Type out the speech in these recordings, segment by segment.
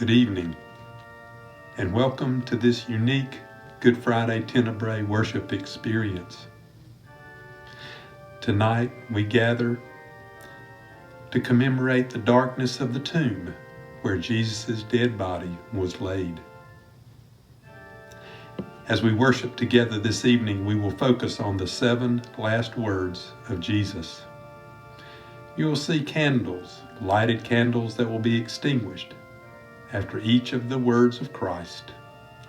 Good evening, and welcome to this unique Good Friday Tenebrae worship experience. Tonight we gather to commemorate the darkness of the tomb where Jesus' dead body was laid. As we worship together this evening, we will focus on the 7 last words of Jesus. You will see candles, lighted candles that will be extinguished after each of the words of Christ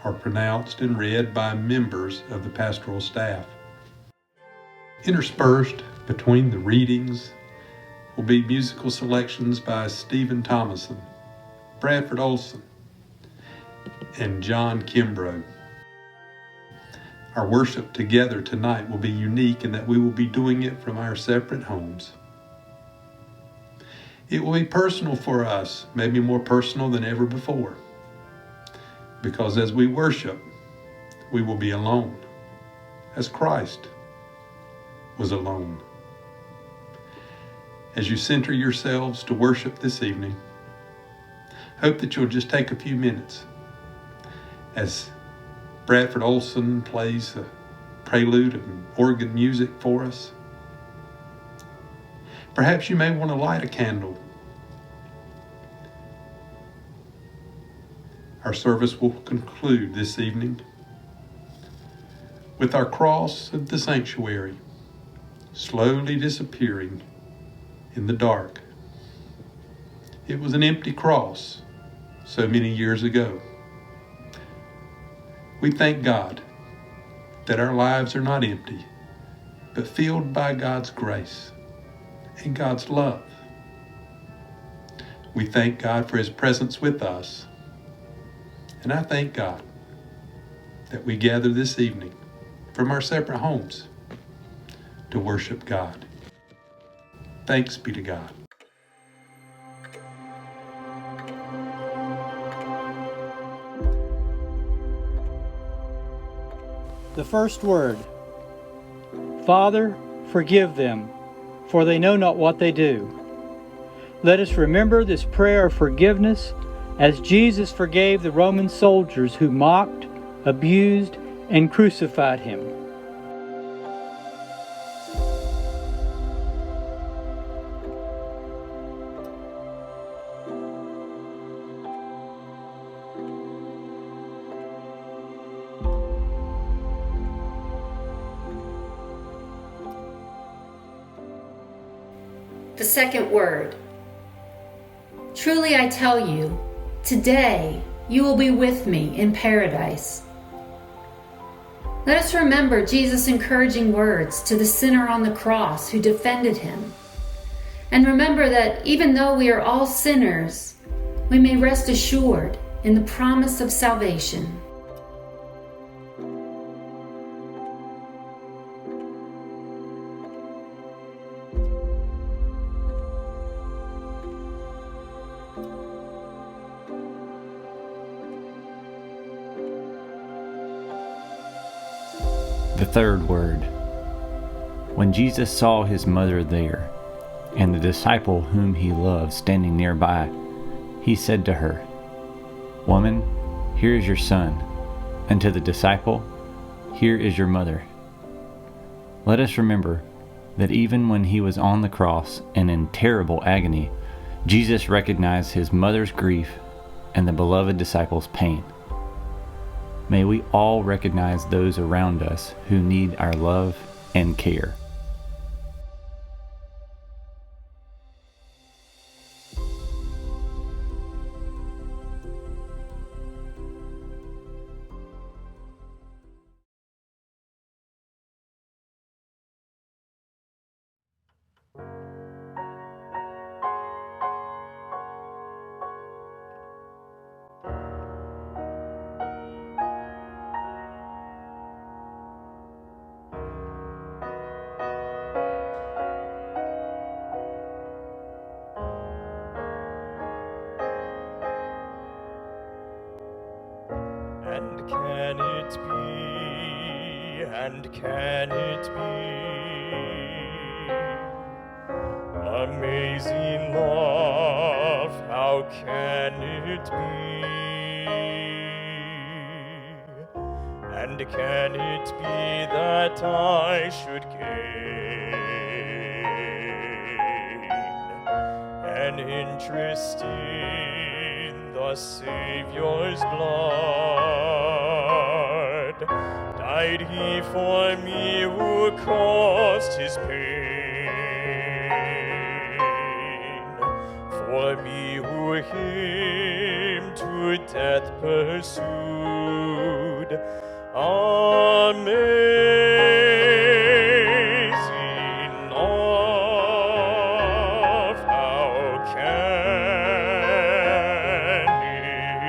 are pronounced and read by members of the pastoral staff. Interspersed between the readings will be musical selections by Stephen Thomason, Bradford Olson, and John Kimbrough. Our worship together tonight will be unique in that we will be doing it from our separate homes. It will be personal for us, maybe more personal than ever before, because as we worship, we will be alone, as Christ was alone. As you center yourselves to worship this evening, hope that you'll just take a few minutes as Bradford Olson plays a prelude and organ music for us. Perhaps you may want to light a candle. Our service will conclude this evening with our cross of the sanctuary slowly disappearing in the dark. It was an empty cross so many years ago. We thank God that our lives are not empty, but filled by God's grace and God's love. We thank God for His presence with us. And I thank God that we gather this evening from our separate homes to worship God. Thanks be to God. The first word, Father, forgive them, for they know not what they do. Let us remember this prayer of forgiveness as Jesus forgave the Roman soldiers who mocked, abused, and crucified Him. The second word, truly I tell you, today you will be with me in paradise. Let us remember Jesus' encouraging words to the sinner on the cross who defended Him. And remember that even though we are all sinners, we may rest assured in the promise of salvation. The third word. When Jesus saw His mother there, and the disciple whom He loved standing nearby, He said to her, Woman, here is your son, and to the disciple, here is your mother. Let us remember that even when He was on the cross and in terrible agony, Jesus recognized His mother's grief and the beloved disciple's pain. May we all recognize those around us who need our love and care. And can it be, and can it be, Amazing love, how can it be? And can it be that I should gain an interest in the Savior's blood? Died he for me who caused his pain, for me who him to death pursued? Amazing love, how can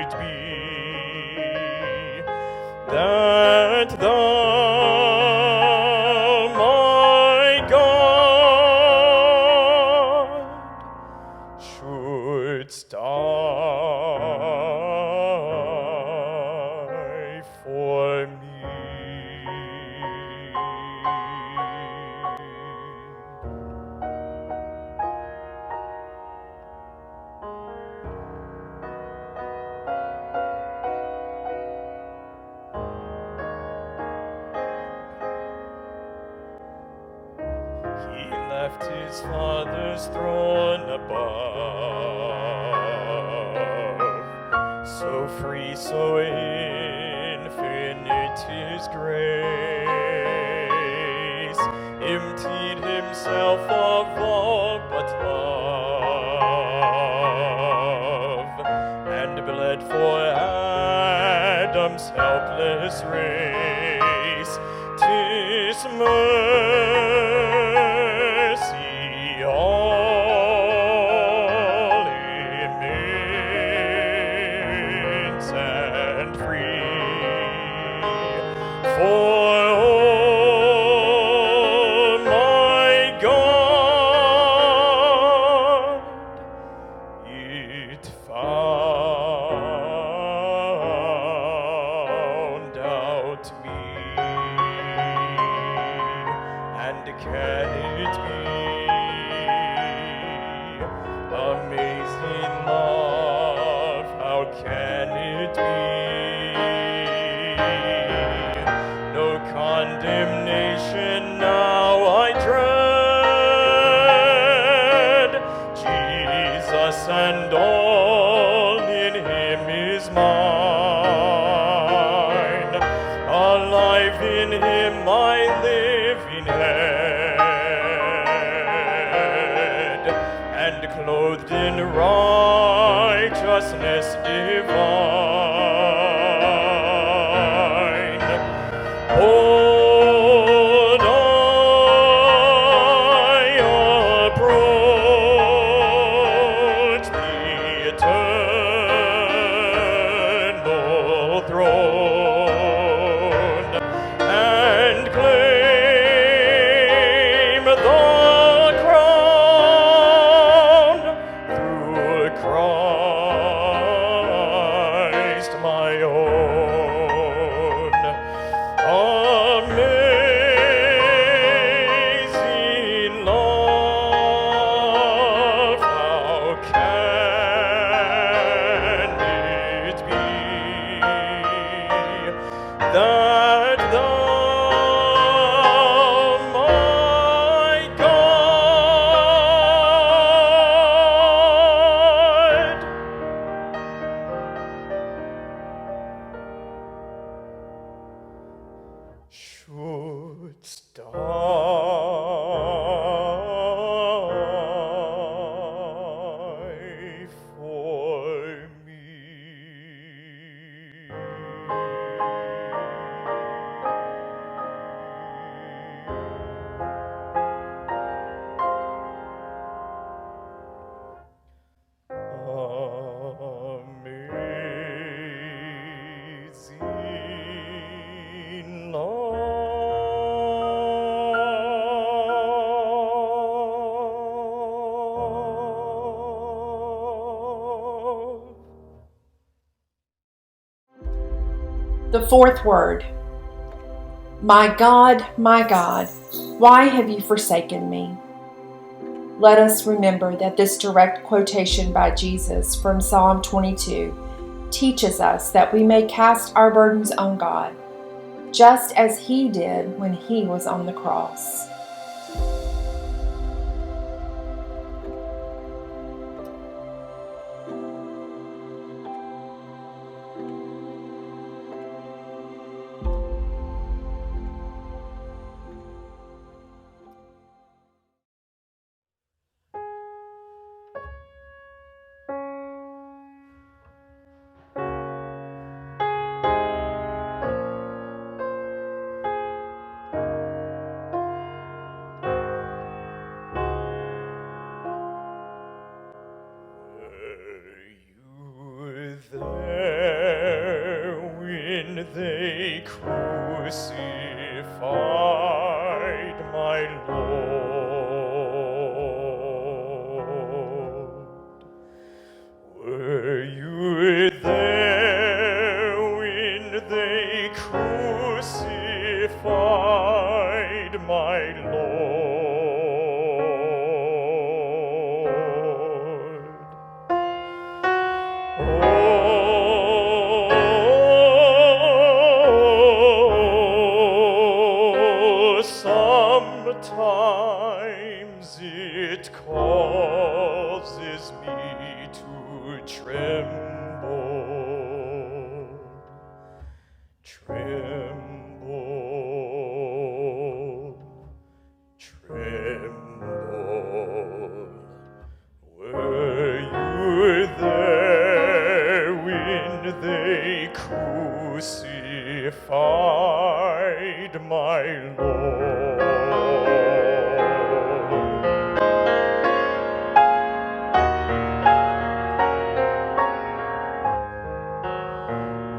it be that thou, my God, shouldst die for me? He left his Father's throne above, so free, so infinite his grace, emptied himself of all but love, and bled for Adam's helpless race. 'Tis mercy, all immense and free. For oh my God, it found out me. And can it be amazing love? How can it be? No condemnation now I dread. Jesus and all in him is mine. Alive in him I live in head, and clothed in righteousness divine. Hold I approach the eternal throne, and claim the crown through Christ my own. Amazing love, how can it be that thou, my God, shouldst die for me? Amazing love. The fourth word. My God, why have you forsaken me? let us remember that this direct quotation by Jesus from Psalm 22 teaches us that we may cast our burdens on God, just as He did when He was on the cross. There when they crucified my Lord. Were you there when they crucified my Lord? Oh, sometimes it causes me to tremble, tremble, tremble. Were you there when they crucified my Lord?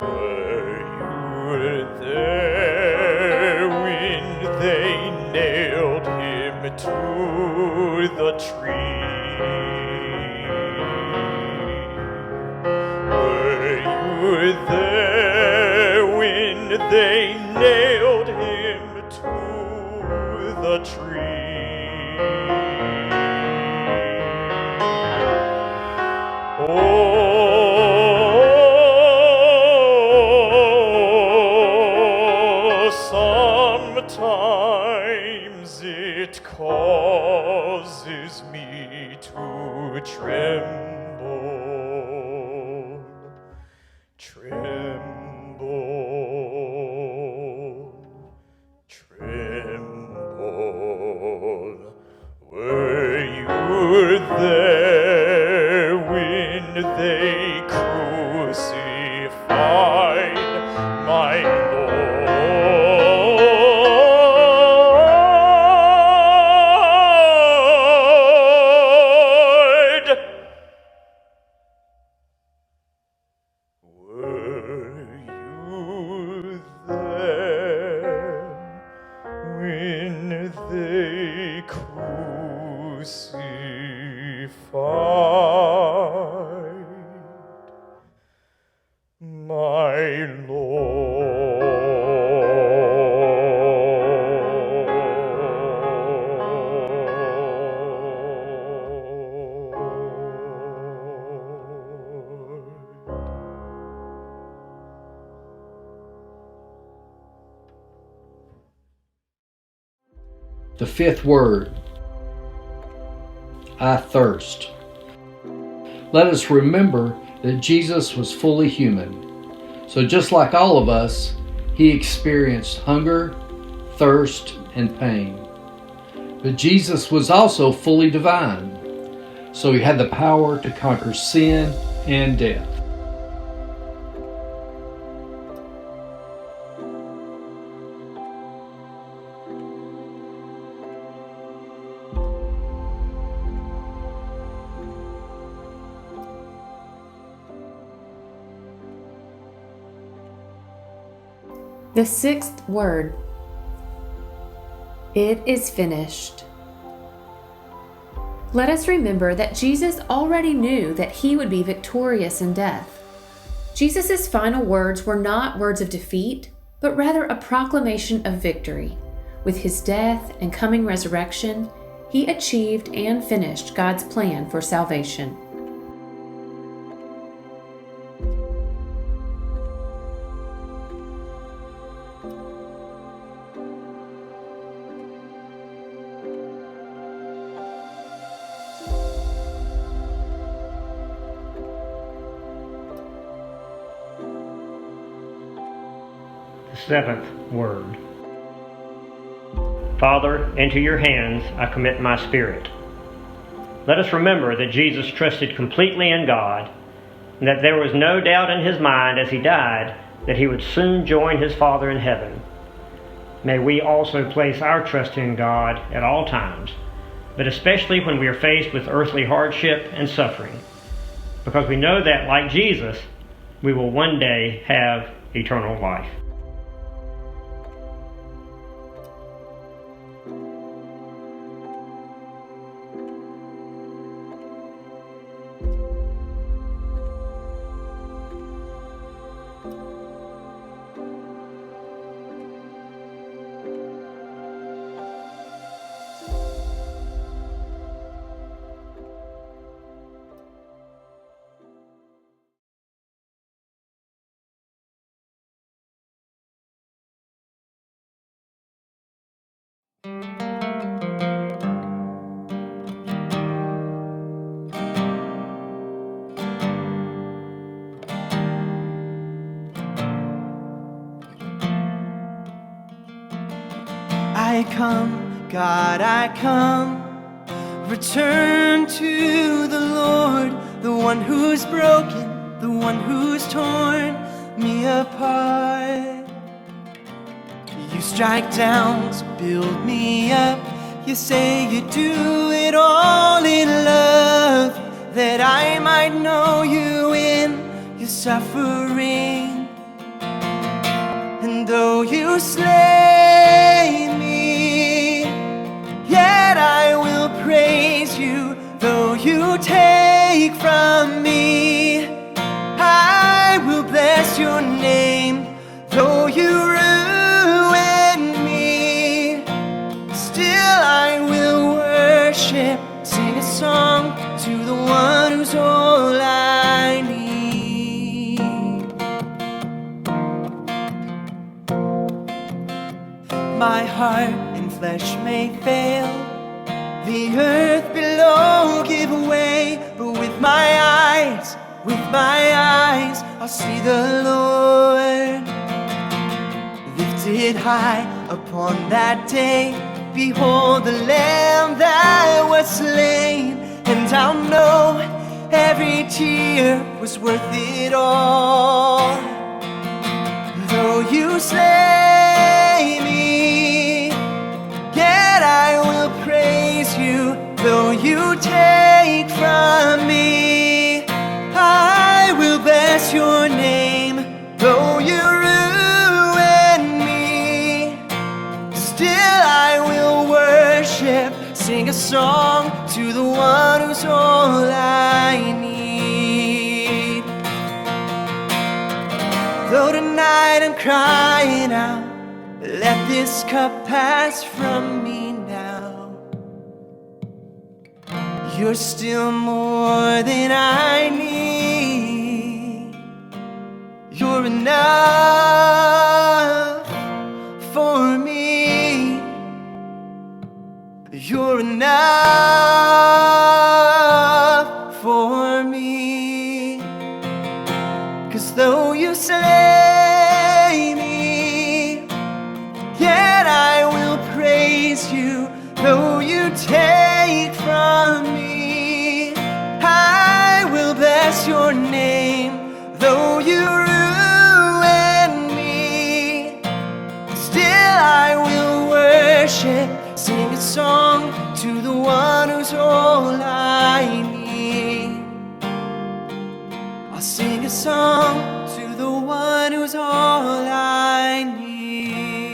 Were you there when they nailed Him to the tree? Were you there when they nailed Him to the tree? Oh, sometimes it causes me to tremble, tremble, tremble. Were you there when they crucified my Lord? Were you there when they crucified my Lord? The fifth word, I thirst. Let us remember that Jesus was fully human. So just like all of us, He experienced hunger, thirst, and pain. But Jesus was also fully divine. So He had the power to conquer sin and death. The sixth word, it is finished. Let us remember that Jesus already knew that He would be victorious in death. Jesus' final words were not words of defeat, but rather a proclamation of victory. With His death and coming resurrection, he achieved and finished God's plan for salvation. Seventh word. Father, into your hands I commit my spirit. Let us remember that Jesus trusted completely in God, and that there was no doubt in his mind as he died that he would soon join his Father in heaven. May we also place our trust in God at all times, but especially when we are faced with earthly hardship and suffering, because we know that, like Jesus, we will one day have eternal life. I come, God, I come. Return to the Lord, the one who's broken, the one who's torn me apart. You strike down to build me up. You say you do it all in love, that I might know you in your suffering. And though you slay me, yet I will praise you. Though you take from me, I will bless your name. Though you ruin me, still I will worship. Sing a song to the one who's all I need. My heart and flesh may fail, the earth below give way, but with my eyes, I'll see the Lord. Lifted high upon that day, behold the Lamb that was slain, and I'll know every tear was worth it all. Though you slay me, yet I will praise you. Though you take from me, I will bless your name. Though you ruin me, still I will worship. Sing a song to the one who's all I need. Though tonight I'm crying out, let this cup pass from me now. You're still more than I need. You're enough for me. You're enough for me. 'Cause though you slay me, yet I will praise you. Though you take from me, I will bless your name. Though you ruin me, still I will worship. Sing a song to the one who's all I need. I'll sing a song to the one who's all I need.